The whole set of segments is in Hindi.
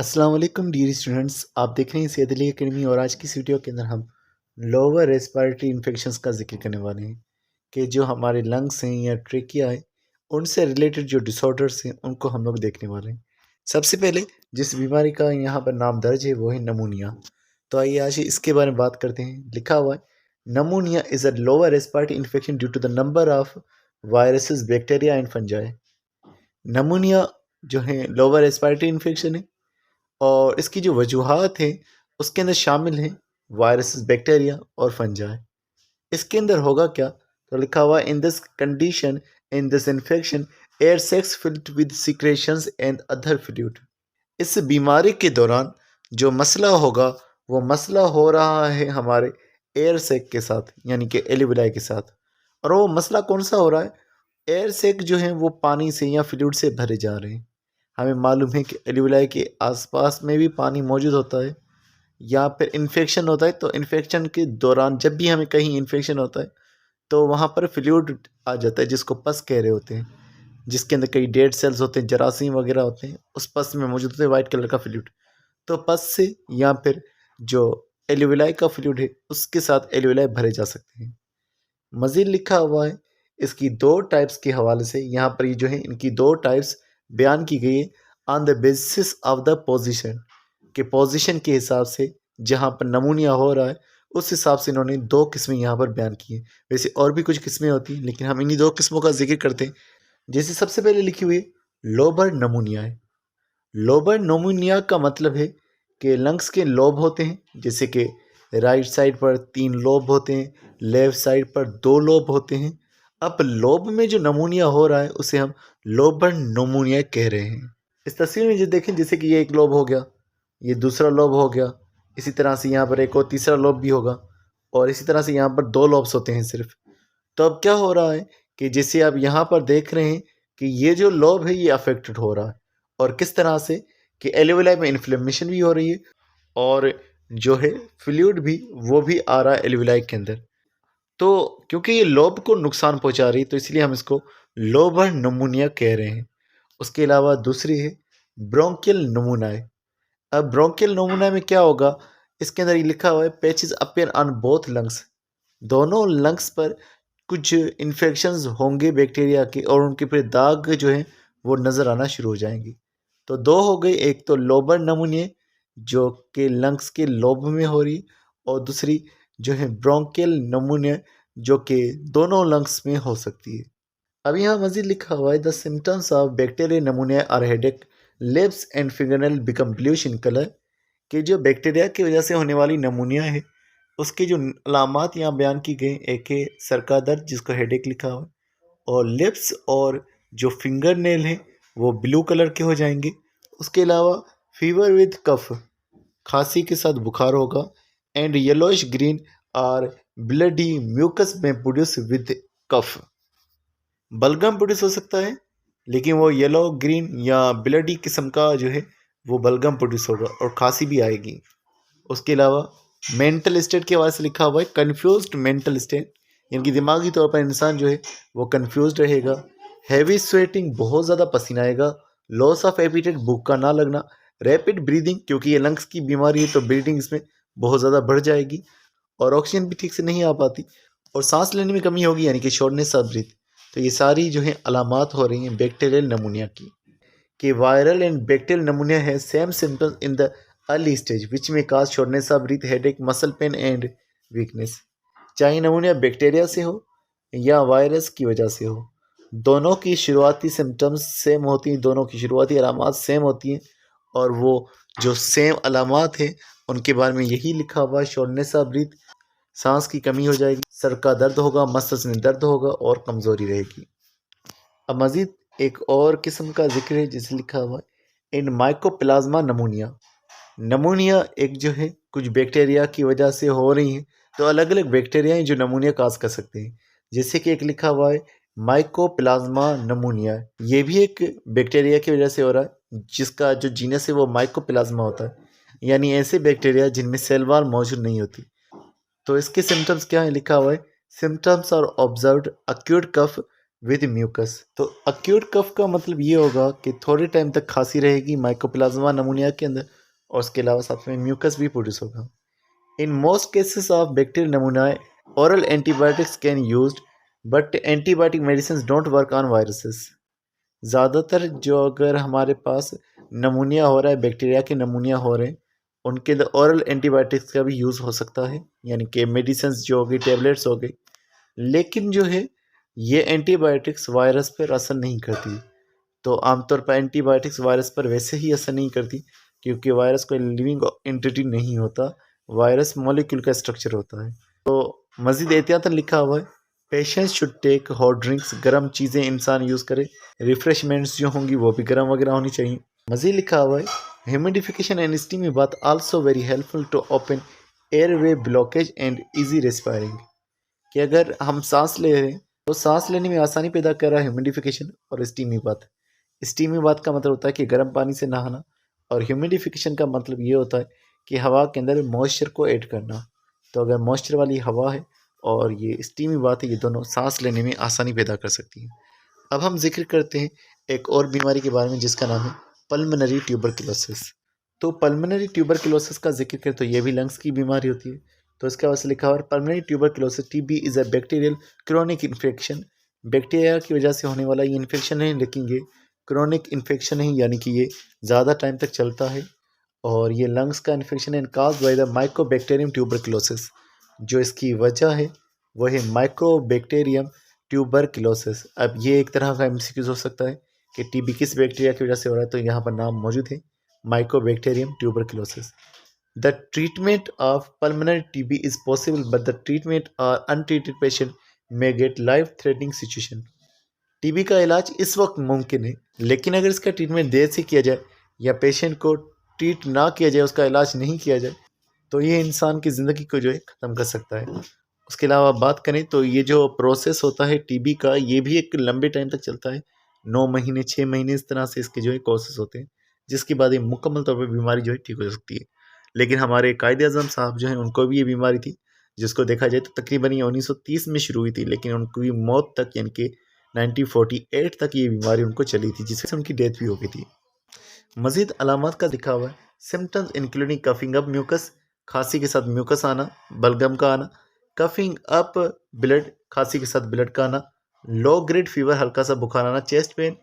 अस्सलाम वालेकुम डियर स्टूडेंट्स, आप देख रहे हैं सेहत अली एकेडमी। और आज की इस वीडियो के अंदर हम लोअर रेस्पिरेटरी इन्फेक्शंस का जिक्र करने वाले हैं कि जो हमारे लंग्स हैं या ट्रेकिया है उनसे रिलेटेड जो डिसऑर्डर्स हैं उनको हम लोग देखने वाले हैं। सबसे पहले जिस बीमारी का यहाँ पर नाम दर्ज है वो है नमूनिया। तो आइए आज इसके बारे में बात करते हैं। लिखा हुआ है pneumonia is a lower respiratory infection due to the number of viruses bacteria and fungi. Pneumonia जो है लोअर रेस्पिरेटरी इन्फेक्शन है और इसकी जो वजूहात हैं उसके अंदर शामिल हैं वायरसेस, बैक्टीरिया और फंजाई। इसके अंदर होगा क्या? तो लिखा हुआ in this condition, in this infection air sacs filled with secretions and other fluid. इस बीमारी के दौरान जो मसला होगा वो मसला हो रहा है हमारे एयर सेक के साथ, यानी कि एल्विलाई के साथ। और वो मसला कौन सा हो रहा है? एयर सेक जो है वो पानी से या फ्लूइड से भरे जा रहे हैं। हमें मालूम है कि एल्विलाई के आसपास में भी पानी मौजूद होता है या फिर इन्फेक्शन होता है। तो इन्फेक्शन के दौरान जब भी हमें कहीं इन्फेक्शन होता है तो वहाँ पर फ्लूइड आ जाता है जिसको पस कह रहे होते हैं, जिसके अंदर कई डेड सेल्स होते हैं, जरासीम वगैरह होते हैं, उस पस में मौजूद होते हैं वाइट कलर का फ्लूइड। तो पस से या फिर जो एल्विलाई का फ्लूइड है उसके साथ एल्विलाई भरे जा सकते हैं। मज़ीद लिखा हुआ है इसकी दो टाइप्स के हवाले से, यहाँ पर ये जो है इनकी दो टाइप्स बयान की गई है on the basis of the position, के पोजीशन के हिसाब से जहाँ पर नमूनिया हो रहा है उस हिसाब से इन्होंने दो किस्में यहाँ पर बयान की हैं। वैसे और भी कुछ किस्में होती हैं लेकिन हम इन्हीं दो किस्मों का जिक्र करते हैं। जैसे सबसे पहले लिखी हुई है लोबर नमूनिया है। लोबर नमूनिया का मतलब है कि लंग्स के लोब होते हैं, जैसे कि राइट साइड पर 3 लोब होते हैं, लेफ्ट साइड पर 2 लोब होते हैं। अब लोब में जो नमूनिया हो रहा है उसे हम लोबर नमूनिया कह रहे हैं। इस तस्वीर में जो देखें, जैसे कि ये एक लोब हो गया, ये दूसरा लोब हो गया, इसी तरह से यहाँ पर एक और तीसरा लोब भी होगा और इसी तरह से यहाँ पर 2 लोब्स होते हैं सिर्फ। तो अब क्या हो रहा है कि जैसे आप यहाँ पर देख रहे हैं कि ये जो लोब है ये अफेक्टेड हो रहा है। और किस तरह से कि एल्विलाई में इन्फ्लेमेशन भी हो रही है और जो है फ्लूइड भी वो भी आ रहा है एल्विलाई के अंदर। तो क्योंकि ये लोब को नुकसान पहुंचा रही है तो इसलिए हम इसको लोबर नमूनिया कह रहे हैं। उसके अलावा दूसरी है ब्रोंकियल नमूना है। अब ब्रोंकियल नमूना में क्या होगा, इसके अंदर ये लिखा हुआ है patches appear on both lungs. दोनों लंग्स पर कुछ इन्फेक्शंस होंगे बैक्टीरिया के और उनके फिर दाग जो है वो नज़र आना शुरू हो जाएंगी। तो दो हो गई, एक तो लोबर नमूनिया जो कि लंग्स के लोब में हो रही और दूसरी जो है ब्रोंकियल नमूनिया जो कि दोनों लंग्स में हो सकती है। अब यहाँ मजीद लिखा हुआ है the symptoms of bacteria pneumonia are headache, lips and fingernail become bluish in colour. कि जो बैक्टीरिया की वजह से होने वाली नमूनिया है उसकी जो अलामात यहाँ बयान की गई, एक है सर का दर्द जिसको हेडेक लिखा हुआ है, और लिप्स और जो फिंगर नेल है वो ब्लू कलर के हो जाएंगे। उसके अलावा फीवर विद कफ, खांसी के साथ बुखार होगा, एंड येलोइश ग्रीन और ब्लडी म्यूकस में प्रोड्यूस विद कफ। बलगम प्रोड्यूस हो सकता है लेकिन वो येलो ग्रीन या ब्लडी किस्म का जो है वो बलगम प्रोड्यूस होगा और खांसी भी आएगी। उसके अलावा मेंटल स्टेट के हवाले से लिखा हुआ है कंफ्यूज्ड मेंटल स्टेट, यानी कि दिमागी तौर पर इंसान जो है वो कंफ्यूज्ड रहेगा। हैवी स्वेटिंग, बहुत ज़्यादा पसीना आएगा। लॉस ऑफ एपिटाइट, भूख का ना लगना। रैपिड ब्रीदिंग, क्योंकि ये लंग्स की बीमारी है तो ब्रीदिंग इसमें बहुत ज़्यादा बढ़ जाएगी और ऑक्सीजन भी ठीक से नहीं आ पाती और सांस लेने में कमी होगी, यानी कि शॉर्टनेस ऑफ ब्रीथ। तो ये सारी जो है अलामात हो रही हैं बैक्टीरियल नमूनिया की। कि वायरल एंड बैक्टीरियल नमूनिया है same symptoms in the early stage which may cause shortness of breath, headache, muscle pain and weakness. चाहे नमूनिया बैक्टीरिया से हो या वायरस की वजह से हो, दोनों की शुरुआती सिम्टम्स सेम होती हैं, दोनों की शुरुआती अलामात सेम होती हैं। और वो जो सेम अलामात हैं उनके बारे में यही लिखा हुआ है, शॉर्टनेस ऑफ ब्रीथ, सांस की कमी हो जाएगी, सर का दर्द होगा, मसल्स में दर्द होगा और कमज़ोरी रहेगी। अब मज़ीद एक और किस्म का जिक्र है जिसे लिखा हुआ है इन माइकोप्लाज्मा नमूनिया। नमूनिया एक जो है कुछ बैक्टीरिया की वजह से हो रही हैं, तो अलग अलग बैक्टीरिया हैं जो नमूनिया काज कर सकते हैं। जैसे कि एक लिखा हुआ है माइकोप्लाज्मा नमूनिया, ये भी एक बैक्टीरिया की वजह से हो रहा है जिसका जो जीनस है वो माइकोप्लाज्मा होता है, यानी ऐसे बैक्टीरिया जिनमें सेल वॉल मौजूद नहीं होती। तो इसके सिम्टम्स क्या है? लिखा हुआ है symptoms are observed acute cough, with mucus. तो अक्यूट कफ का मतलब ये होगा कि थोड़े टाइम तक खांसी रहेगी माइकोप्लाज्मा नमूनिया के अंदर, और उसके अलावा साथ में म्यूकस भी प्रोड्यूस होगा। In most cases of bacterial नमूना oral antibiotics can used, but antibiotic medicines don't work on viruses। ज़्यादातर जो अगर हमारे पास नमूनिया हो रहा है, बैक्टीरिया के नमूनिया हो रहे हैं, उनके अंदर ओरल एंटीबायोटिक्स का भी यूज़ हो सकता है, यानी कि मेडिसिन जो हो गई, टैबलेट्स हो गई। लेकिन जो है ये एंटीबायोटिक्स वायरस पर असर नहीं करती। तो आमतौर पर एंटीबायोटिक्स वायरस पर वैसे ही असर नहीं करती, क्योंकि वायरस कोई लिविंग एंटिटी नहीं होता, वायरस मॉलिक्यूल का स्ट्रक्चर होता है। तो मज़ीद एहतियातन लिखा हुआ है, patients should take hot drinks, गर्म चीज़ें इंसान यूज़ करे, रिफ्रेशमेंट्स जो होंगी वो भी गर्म वगैरह होनी चाहिए। मज़ीद लिखा हुआ है, humidification and steamy bath also very helpful to open airway blockage and easy respiring. कि अगर हम सांस ले रहे हैं तो सांस लेने में आसानी पैदा कर रहा है ह्यूमिडिफिकेशन और स्टीमी बाथ। स्टीमी बाथ का मतलब होता है कि गर्म पानी से नहाना, और ह्यूमिडिफिकेशन का मतलब ये होता है कि हवा के अंदर मॉइस्चर को ऐड करना। तो अगर मॉइस्चर वाली हवा है और ये स्टीमी बात है, ये दोनों सांस लेने में आसानी पैदा कर सकती हैं। अब हम जिक्र करते हैं एक और बीमारी के बारे में जिसका नाम है पल्मोनरी ट्यूबरकुलोसिस। तो पल्मोनरी ट्यूबरकुलोसिस का जिक्र करें तो ये भी लंग्स की बीमारी होती है। तो इसके वजह से लिखा हुआ है, pulmonary tuberculosis TB is a bacterial chronic infection. Bacteria की वजह से होने वाला ये इन्फेक्शन है, लेकिन ये क्रोनिक इन्फेक्शन है, यानी कि ये ज़्यादा टाइम तक चलता है, और ये लंग्स का इन्फेक्शन है cause by the Mycobacterium tuberculosis. जो इसकी वजह है वो है माइकोबैक्टीरियम ट्यूबरकुलोसिस। अब ये एक तरह का एमसीक्यूज हो सकता है कि टीबी किस बैक्टीरिया की वजह से हो रहा है, तो यहाँ पर नाम मौजूद है, mycobacterium tuberculosis. The treatment of pulmonary TB is possible, but the treatment or untreated patient may get life threatening situation. TB का इलाज इस वक्त मुमकिन है, लेकिन अगर इसका ट्रीटमेंट देर से किया जाए या पेशेंट को ट्रीट ना किया जाए, उसका इलाज नहीं किया जाए, तो ये इंसान की ज़िंदगी को जो है ख़त्म कर सकता है। उसके अलावा बात करें तो ये जो प्रोसेस होता है टीबी का, ये भी एक लंबे टाइम तक चलता है, 9 महीने 6 महीने इस तरह से इसके जो है कोर्सेस होते हैं, जिसके बाद ये मुकम्मल तौर पर बीमारी जो है ठीक हो सकती है। लेकिन हमारे कायदे आज़म साहब जो हैं उनको भी ये बीमारी थी, जिसको देखा जाए तो तकरीबन ये 1930 में शुरू हुई थी, लेकिन उनकी मौत तक यानी कि 1948 तक ये बीमारी उनको चली थी, जिससे उनकी डेथ भी हो गई थी। मजीद अलामत का दिखा हुआ है, symptoms including coughing up mucus, खांसी के साथ म्यूकस आना, बलगम का आना, कफिंग अप ब्लड, खांसी के साथ ब्लड का आना, लो ग्रेड फीवर, हल्का सा बुखार आना, चेस्ट पेन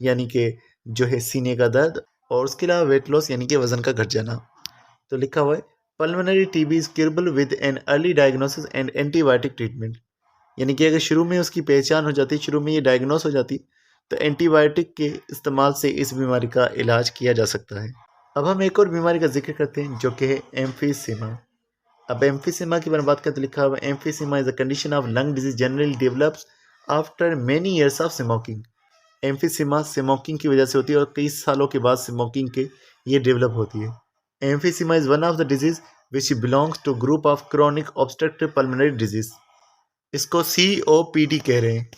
यानी कि जो है सीने का दर्द, और उसके अलावा वेट लॉस यानी कि वजन का घट जाना। तो लिखा हुआ है, pulmonary TB is curable with an early diagnosis and antibiotic treatment. यानी कि अगर शुरू में उसकी पहचान हो जाती, शुरू में ये डायग्नोस हो जाती, तो एंटीबायोटिक के इस्तेमाल से इस बीमारी का इलाज किया जा सकता है। अब हम एक और बीमारी का जिक्र करते हैं जो कि है एम्फीसीमा। अब एम्फीसीमा की बात करते लिखा हुआ है, emphysema is a condition of lung disease generally develops after many years of smoking. Emphysema smoking की वजह से होती है और कई सालों के बाद स्मोकिंग के ये डेवलप होती है। Emphysema is one of the disease which belongs to group of chronic obstructive pulmonary disease. इसको COPD कह रहे हैं।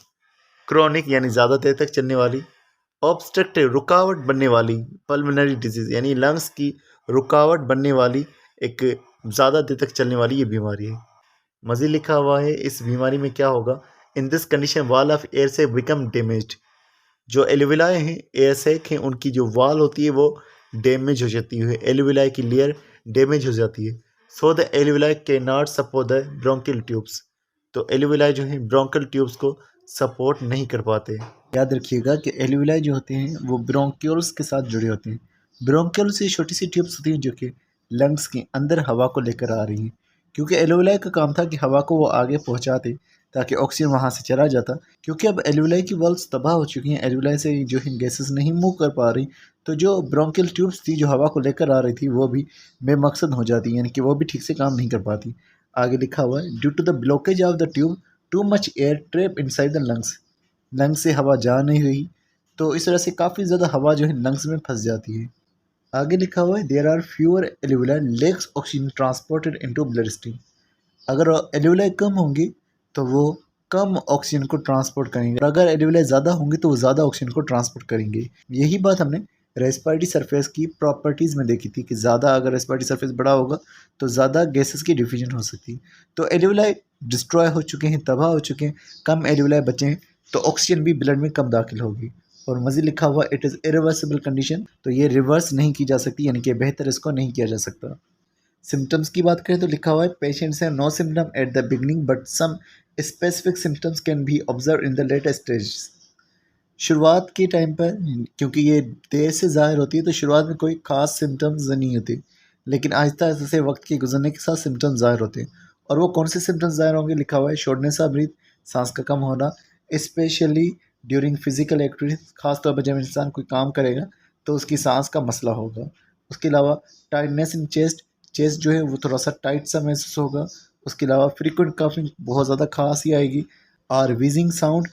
क्रोनिक यानी ज़्यादा देर तक चलने वाली, ऑब्स्ट्रक्टिव रुकावट बनने वाली, पल्मोनरी डिजीज़ यानी लंग्स की रुकावट बनने वाली एक ज़्यादा देर तक चलने वाली ये बीमारी है। मज़ीद लिखा हुआ है, इस बीमारी में क्या होगा, in this condition wall of air से बिकम डैमेज्ड। जो एल्विलाई हैं, एयर सैक हैं, उनकी जो वॉल होती है वो डैमेज हो जाती है, एल्विलाई की लेयर डैमेज हो जाती है। So the alveoli can not support the bronchial tubes. तो एल्विलाई जो है ब्रोंकियल ट्यूब्स को सपोर्ट नहीं कर पाते। याद रखिएगा कि एल्विलाई जो होते हैं वो ब्रोंक्यूल्स के साथ जुड़े होते हैं। ब्रोंक्यूल्स से छोटी सी ट्यूब्स होती हैं जो कि लंग्स के अंदर हवा को लेकर आ रही हैं, क्योंकि एल्विलाई का काम था कि हवा को वो आगे पहुंचाते ताकि ऑक्सीजन वहाँ से चला जाता। क्योंकि अब एल्विलाई की वॉल्स तबाह हो चुकी हैं, एल्विलाई से जो है गैसेस नहीं मूव कर पा रही, तो जो ब्रोंकियल ट्यूब्स थी जो हवा को लेकर आ रही थी वो भी बेमकसद हो जाती, यानी कि वो भी ठीक से काम नहीं कर पाती। आगे लिखा हुआ है, due to the blockage of the tube too much air trap inside the lungs. Lungs से हवा जा नहीं रही, तो इस तरह से काफ़ी ज़्यादा हवा जो है लंग्स में फंस जाती है। आगे लिखा हुआ है, there are fewer alveoli lacks oxygen transported into blood stream. अगर एल्विलाई कम होंगी तो वो कम ऑक्सीजन को ट्रांसपोर्ट करेंगे, और अगर एल्विलाई ज़्यादा होंगी तो वो ज़्यादा ऑक्सीजन को ट्रांसपोर्ट करेंगे। यही बात हमने रेस्पिरेटरी सरफेस की प्रॉपर्टीज़ में देखी थी कि ज़्यादा अगर रेस्पिरेटरी सरफेस बड़ा होगा तो ज़्यादा गैसेस की डिफ्यूजन हो सकती है। तो एल्विलाई डिस्ट्रॉय हो चुके हैं, तबाह हो चुके हैं, कम एल्विलाई बचे हैं, तो ऑक्सीजन भी ब्लड में कम दाखिल होगी। और मज़ीद लिखा हुआ इट इज़ इरिवर्सिबल कंडीशन, तो ये रिवर्स नहीं की जा सकती, यानी कि बेहतर इसको नहीं किया जा सकता। सिम्टम्स की बात करें तो लिखा हुआ है patients have no symptom at the beginning but some specific symptoms can be observe in the later stage. शुरुआत के टाइम पर क्योंकि ये देर से ज़ाहिर होती है तो शुरुआत में कोई ख़ास सिम्टम्स नहीं होते, लेकिन आहिस्ता आहिस्ता से वक्त के गुजरने के साथ सिम्टम्स ज़ाहिर होते हैं। और वो कौन से सिम्टम्स ज़ाहिर होंगे, लिखा हुआ है शॉर्टनेस ऑफ ब्रीथ, सांस का कम होना, स्पेशली ड्यूरिंग फिजिकल एक्टिविटीज, खास तौर पर जब इंसान कोई काम करेगा तो उसकी सांस का मसला होगा। उसके अलावा टाइटनेस इन चेस्ट, चेस्ट जो है वो थोड़ा सा टाइट सा महसूस होगा। उसके अलावा फ्रीक्वेंट काफिंग, बहुत ज़्यादा खांसी आएगी। और वीजिंग साउंड,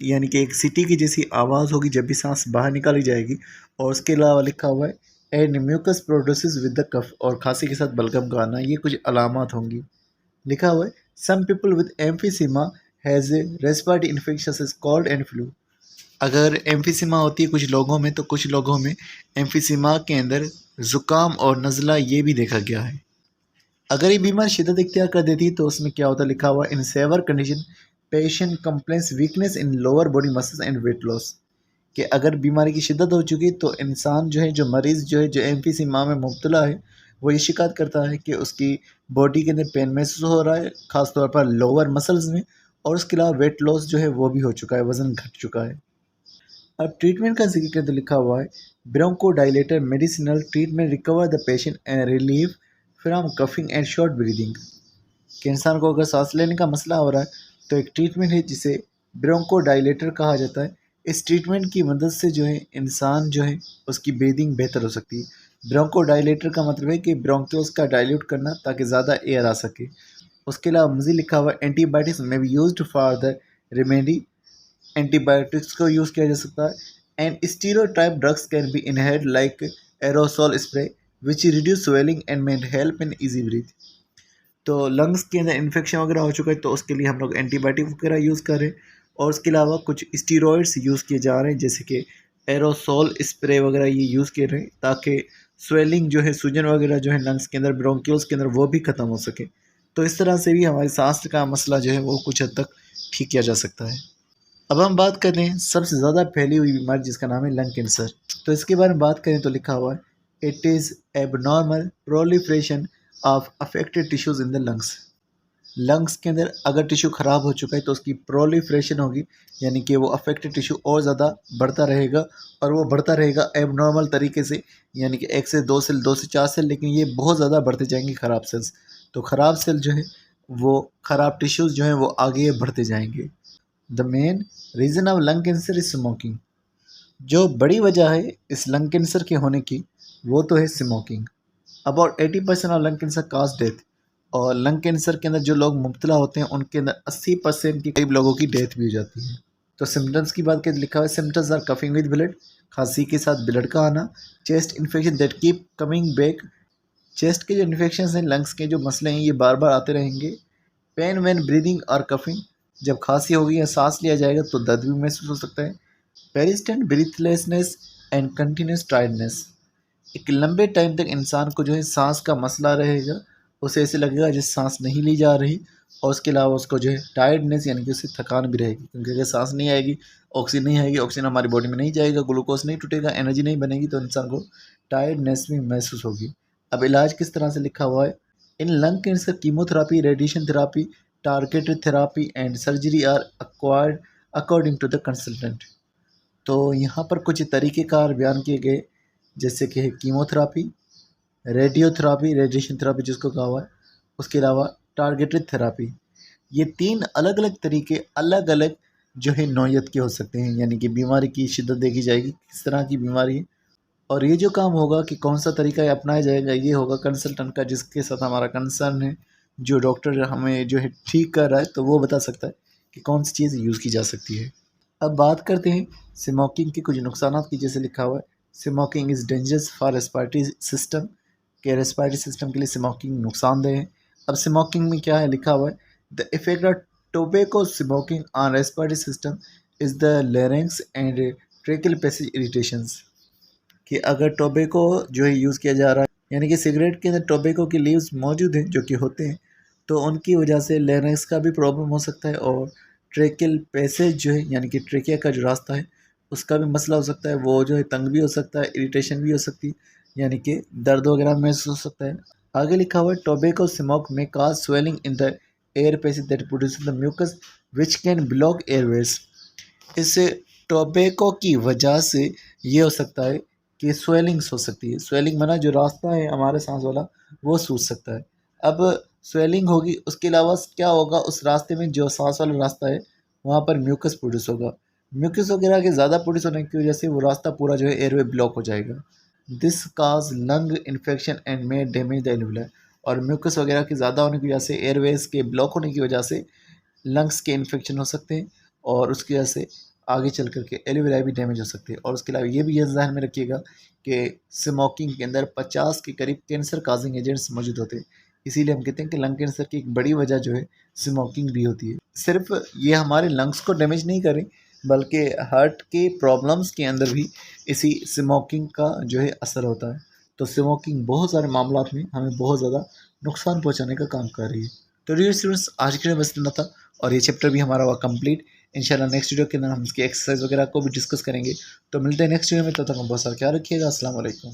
यानी कि एक सीटी की जैसी आवाज़ होगी जब भी सांस बाहर निकाली जाएगी। और उसके अलावा लिखा हुआ है and mucus produces with the cough, और खांसी के साथ बलगम का आना, ये कुछ अलामत होंगी। लिखा हुआ है some people with emphysema has respiratory infection is called and flu. अगर एम्फीसीमा होती है कुछ लोगों में, तो कुछ लोगों में एम्फीसीमा के अंदर ज़ुकाम और नज़ला ये भी देखा गया है। अगर ये बीमारी शिद्दत इख्तियार कर देती है तो उसमें क्या होता है, लिखा हुआ in severe condition patient complains weakness in lower body muscles and weight loss, कि अगर बीमारी की शिद्दत हो चुकी तो इंसान जो है, जो मरीज़ जो है, जो एम्फीसीमा में मुब्तला है, वो ये शिकायत करता है कि उसकी बॉडी के अंदर पेन महसूस हो रहा है, ख़ासतौर पर लोअर मसल्स में। और उसके अलावा वेट लॉस जो है वो भी हो चुका है, वज़न घट चुका है। अब ट्रीटमेंट का जिक्र करें तो लिखा हुआ है bronchodilator medicinal treatment recover the patient and relieve from coughing and short breathing, कि इंसान को अगर सांस लेने का मसला हो रहा है तो एक ट्रीटमेंट है जिसे ब्रोंकोडाइलेटर कहा जाता है। इस ट्रीटमेंट की मदद से जो है इंसान जो है उसकी ब्रीदिंग बेहतर हो सकती है। ब्रोंकोडाइलेटर का मतलब है कि ब्रोंक्योल्स का डाइल्यूट करना ताकि ज़्यादा एयर आ सके। उसके अलावा मज़ीद लिखा हुआ antibiotics may be used for the remedy, antibiotics को यूज़ किया जा सकता है। And stereotype drugs can be inhaled like aerosol spray which reduce swelling and may help in easy breath. तो लंग्स के अंदर इन्फेक्शन वगैरह हो चुका है तो उसके लिए हम लोग एंटीबायोटिक वगैरह यूज़ कर रहे हैं। और उसके अलावा कुछ स्टीरॉयड्स यूज़ किए जा रहे हैं, जैसे कि एरोसोल स्प्रे वगैरह ये यूज़ किए रहे हैं ताकि स्वेलिंग जो है, सूजन वगैरह जो है लंग्स के अंदर, ब्रोंक्यूल्स के अंदर, वो भी ख़त्म हो सके। तो इस तरह से भी हमारी सांस का मसला जो है वो कुछ हद तक ठीक किया जा सकता है। अब हम बात करें सबसे ज़्यादा फैली हुई बीमारी जिसका नाम है लंग कैंसर। तो इसके बारे में बात करें तो लिखा हुआ है it is abnormal proliferation of affected tissues in the lungs. Lungs के अंदर अगर टिश्यू ख़राब हो चुका है तो उसकी प्रोलिफरेशन होगी, यानी कि वो अफेक्टेड टिश्यू और ज़्यादा बढ़ता रहेगा। और वो बढ़ता रहेगा एबनॉर्मल तरीके से, यानी कि 1 से 2 सेल, 2 से 4 सेल, लेकिन ये बहुत ज़्यादा बढ़ते जाएंगे ख़राब सेल्स। तो ख़राब सेल जो है, वो ख़राब टिश्यूज़ जो हैं वो आगे बढ़ते जाएंगे। The main reason of lung cancer is smoking. जो बड़ी वजह है इस लंग कैंसर के होने की, वो तो है smoking. About 80% of lung cancer cause death. और लंग कैंसर के अंदर जो लोग मुब्तला होते हैं उनके अंदर 80% के करीब लोगों की डेथ भी हो जाती है। तो सिम्टम्स की बात करें, लिखा हुआ है symptoms are coughing with blood, खांसी के साथ ब्लड का आना, chest infection that keep coming back, chest के जो इन्फेक्शन हैं, लंग्स के जो मसले हैं, ये बार बार आते रहेंगे। पेन व्हेन ब्रीदिंग और कफिंग, जब खांसी होगी या सांस लिया जाएगा तो दर्द भी महसूस हो सकता है। पेरिस्टेंट ब्रीथलेसनेस एंड कंटिन्यूस टायर्डनेस, एक लंबे टाइम तक इंसान को जो है सांस का मसला रहेगा, उसे ऐसे लगेगा जैसे सांस नहीं ली जा रही। और उसके अलावा उसको जो है टायर्डनेस, यानी कि उससे थकान भी रहेगी, क्योंकि अगर सांस नहीं आएगी, ऑक्सीजन नहीं आएगी, ऑक्सीजन हमारी बॉडी में नहीं जाएगा, ग्लूकोज नहीं टूटेगा, एनर्जी नहीं बनेगी, तो इंसान को टायर्डनेस भी महसूस होगी। अब इलाज किस तरह से लिखा हुआ है, in lung cancer chemotherapy, radiation therapy, targeted therapy and surgery are acquired according to the consultant. तो यहाँ पर कुछ तरीक़ेकार बयान किए गए, जैसे कि है कीमोथेरापी, रेडियोथेरापी, रेडिएशन थेरापी जिसको कहा हुआ है, उसके अलावा टारगेटेड थेरापी। ये 3 अलग अलग तरीके, अलग अलग जो है नौयत के हो सकते हैं, यानी कि बीमारी की शिद्दत देखी जाएगी किस तरह की बीमारी है। और ये जो काम होगा कि कौन सा तरीका अपनाया जाएगा, ये होगा कंसल्टेंट का, जिसके साथ हमारा कंसर्न है। जो डॉक्टर हमें जो है ठीक कर रहा है तो वो बता सकता है कि कौन सी चीज़ यूज़ की जा सकती है। अब बात करते हैं स्मोकिंग के कुछ नुकसानात की। जैसे लिखा हुआ है smoking is dangerous for respiratory system, के रेस्पिरेटरी सिस्टम के लिए स्मोकिंग नुकसानदेह है। अब स्मोकिंग में क्या है, लिखा हुआ है the effect of tobacco smoking on respiratory system is the larynx and tracheal passage irritations, कि अगर टोबैको जो है यूज़ किया जा रहा है, यानी कि सिगरेट के अंदर टोबैको के लीव्स मौजूद हैं जो कि होते हैं, तो उनकी वजह से लेरेंक्स का भी प्रॉब्लम हो सकता है और ट्रेकियल पैसेज जो है यानी कि ट्रेकिया का जो रास्ता है उसका भी मसला हो सकता है, वो जो है तंग भी हो सकता है, इरिटेशन भी हो सकती है, यानी कि दर्द वगैरह महसूस हो सकता है। आगे लिखा हुआ है tobacco smoke may cause swelling in the air passage that produce the mucus which can block airways. इस टोबैको की वजह से ये हो सकता है कि स्वेलिंग्स हो सकती है। स्वेलिंग माना जो रास्ता है हमारे सांस वाला वो सूज सकता है। अब स्वेलिंग होगी, उसके अलावा क्या होगा, उस रास्ते में जो सांस वाला रास्ता है वहाँ पर म्यूकस प्रोड्यूस होगा। म्यूकस वगैरह के ज़्यादा प्रोड्यूस होने की वजह से वो रास्ता पूरा जो है एयरवे ब्लॉक हो जाएगा। This cause lung infection and may damage the alveoli. और म्यूकस वगैरह के ज़्यादा होने की वजह से, एयरवेज के ब्लॉक होने की वजह से लंग्स के इन्फेक्शन हो सकते हैं और उसकी वजह से आगे चल कर के एल्वुलाई भी डैमेज हो सकती है। और उसके अलावा ये भी ये ध्यान में रखिएगा कि स्मोकिंग के अंदर 50 के करीब कैंसर काजिंग एजेंट्स मौजूद होते हैं। इसीलिए हम कहते हैं कि लंग कैंसर की एक बड़ी वजह जो है स्मोकिंग भी होती है। सिर्फ ये हमारे लंग्स को डैमेज नहीं करें बल्कि हार्ट के प्रॉब्लम्स के अंदर भी इसी स्मोकिंग का जो है असर होता है। तो स्मोकिंग बहुत सारे मामलों में हमें बहुत ज़्यादा नुकसान पहुंचाने का काम कर रही है। तो डियर स्टूडेंट्स, आज के लिए बस इतना था और ये चैप्टर भी हमारा हुआ कंप्लीट। इंशाल्लाह नेक्स्ट वीडियो के अंदर हम इसकी एक्सरसाइज वगैरह को भी डिस्कस करेंगे। तो मिलते हैं नेक्स्ट वीडियो में, तब तक हम बहुत सारा ख्याल रखिएगा। अस्सलाम वालेकुम।